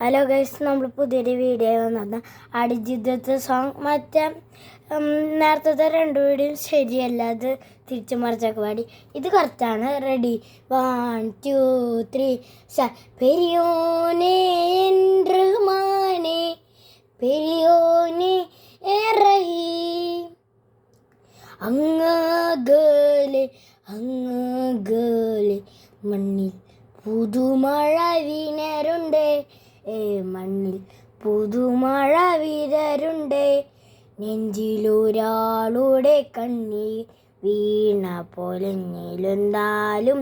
Hello guys, നമ്മൾ പുതിയൊരു video വന്നത് അടിജിതത്തെ സോങ് മറ്റേ നേരത്തെ രണ്ട് വീഡിയോ ശരിയല്ല, അത് തിരിച്ചു മറിച്ചൊക്കെ പാടി. ഇത് കറക്റ്റാണ്. റെഡി 1 2 3 പെരിയോനെ റഹ്മാനെ പെരിയോനെ റഹീം അങ്ങകലെ അങ്ങകലെ മണ്ണിൽ പുതുമഴ വിനരുണ്ടേ, മണ്ണിൽ പുതുമഴ വിതരുണ്ടേ, നെഞ്ചിലൊരാളുടെ കണ്ണീർ വീണ പൊലഞ്ഞിലെന്താലും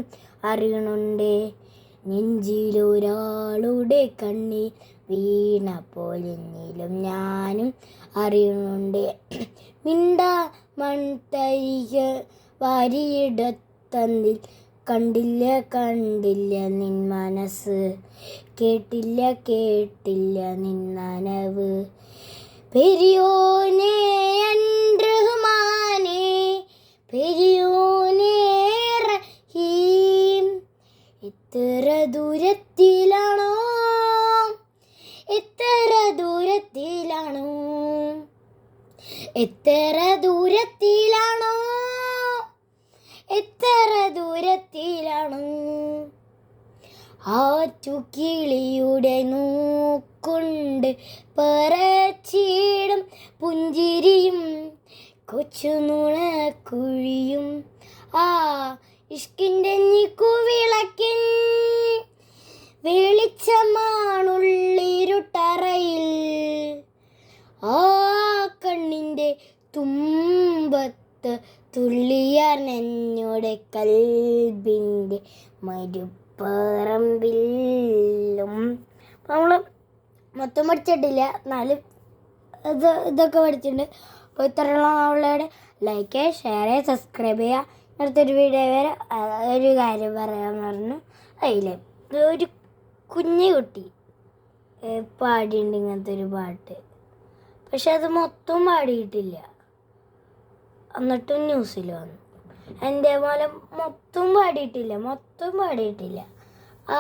അറിയണുണ്ടേ, നെഞ്ചിലൊരാളുടെ കണ്ണീർ വീണ പൊലഞ്ഞിലും ഞാനും അറിയണുണ്ടേ. മിണ്ടാ മൺതരിക വാരിയിടത്തന്നിൽ കണ്ടില്ല കണ്ടില്ല നിൻ മനസ്സ്, കേട്ടില്ല കേട്ടില്ല നിൻ നനവ്. പെരിയോനെ റഹ്മാനെ പെരിയോനെ റഹീം എത്ര ദൂരത്തിലാണോ എത്ര ദൂരത്തിലാണോ എത്ര ദൂരത്തിലാണോ എത്ര ദൂരത്തിലാണു ആറ്റുകിളിയുടെ നോക്കൊണ്ട് പറച്ചിടും പുഞ്ചിരിയും കൊച്ചുനുണക്കുഴിയും ആ ഇഷ്കിൻ്റെ ഞിക്കുവിളക്കിൻ വെളിച്ചമാണുള്ളിരുട്ടറയിൽ, ആ കണ്ണിൻ്റെ തുമ്പത്ത് തുള്ളിയാർ നന്നോടെ കൽബിൻ്റെ മരുപ്പറമ്പിലും. നമ്മൾ മൊത്തം പഠിച്ചിട്ടില്ല, എന്നാലും ഇതൊക്കെ പഠിച്ചിട്ടുണ്ട്. അപ്പോൾ ഇത്രയുള്ള അവളോട് ലൈക്ക് ചെയ്യുക, ഷെയർ ചെയ്യുക, സബ്സ്ക്രൈബ് ചെയ്യുക. അടുത്തൊരു വീഡിയോ വരെ ഒരു കാര്യം പറയാൻ പറഞ്ഞു. അതിൽ ഒരു കുഞ്ഞു കുട്ടി പാടിയിട്ടുണ്ട് ഇങ്ങനത്തെ ഒരു പാട്ട്, പക്ഷെ അത് മൊത്തം പാടിയിട്ടില്ല. എന്നിട്ടും ന്യൂസിൽ വന്നു. എൻ്റെ പോലെ മൊത്തം പാടിയിട്ടില്ല. ആ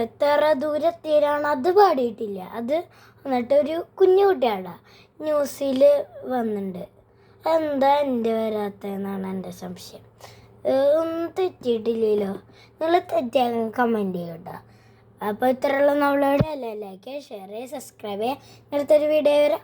എത്ര ദൂരത്തിലാണ് അത് പാടിയിട്ടില്ല. അത് എന്നിട്ടൊരു കുഞ്ഞു കുട്ടിയാടാ ന്യൂസിൽ വന്നിട്ടുണ്ട്. എന്താ എൻ്റെ വരാത്തതെന്നാണ് എൻ്റെ സംശയം. ഒന്നും തെറ്റിയിട്ടില്ലല്ലോ. നിങ്ങൾ തെറ്റിയാൽ കമൻറ്റ് ചെയ്യൂട്ടോ. അപ്പോൾ ഇത്രയുള്ള നമ്മളോട് ലൈക്ക് ചെയ്യുക, ഷെയർ ചെയ്യുക, സബ്സ്ക്രൈബ് ചെയ്യുക. അടുത്തൊരു വീഡിയോ വരെ.